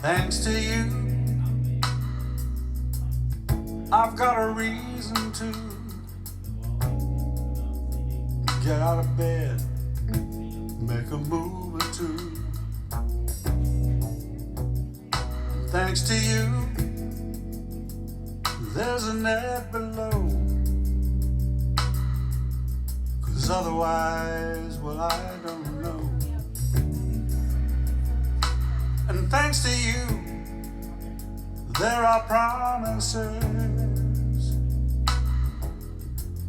Thanks to you, I've got a reason to get out of bed, make a move or two. Thanks to you, there's a net below, 'cause otherwise, well, I don't know. And thanks to you, there are promises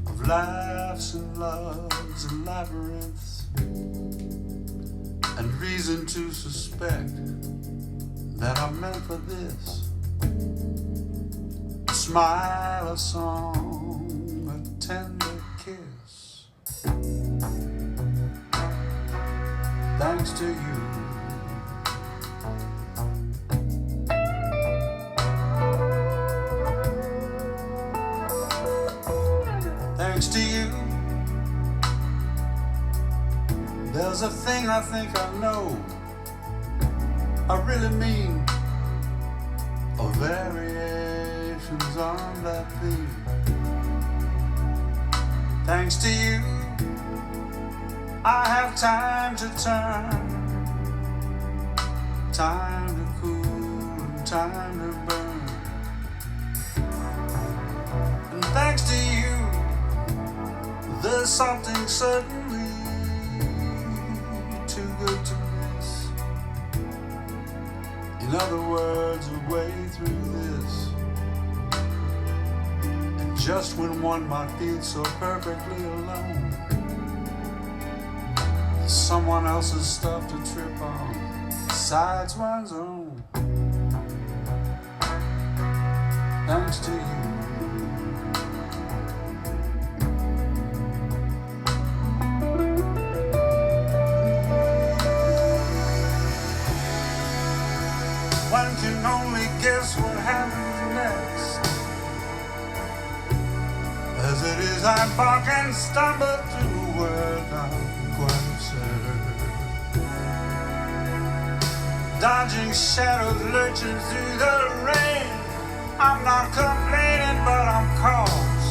of laughs and loves and labyrinths, and reason to suspect that I'm meant for this. A smile, a song, a tender kiss. Thanks to you. Thanks to you, there's a thing I think I know, I really mean, of variations on that theme. Thanks to you, I have time to turn, time to cool and time to burn. And thanks to you, there's something certainly too good to miss. In other words, a way through this. And just when one might feel so perfectly alone, there's someone else's stuff to trip on besides one's own. Thanks to you. One can only guess what happens next. As it is, I bark and stumble through a word not quite absurd. Dodging shadows, lurching through the rain. I'm not complaining, but I'm caught.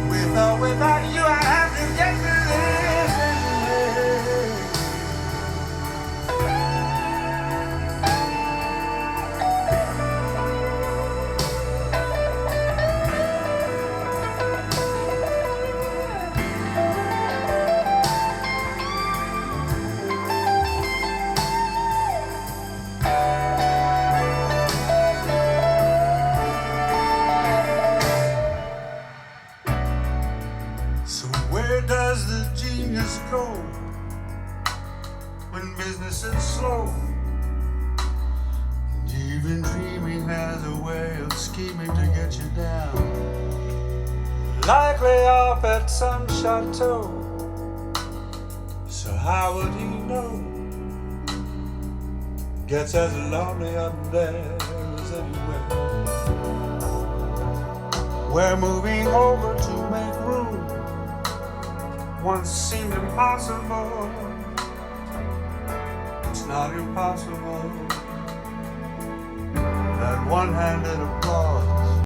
With or without you, I have to get through this anyway. So where does the genius go when business is slow? And even dreaming has a way of scheming to get you down. Likely off at some chateau. So how would he know? Gets as lonely up there as anywhere. We're moving over to make room. Once seemed impossible, it's not impossible. That one-handed applause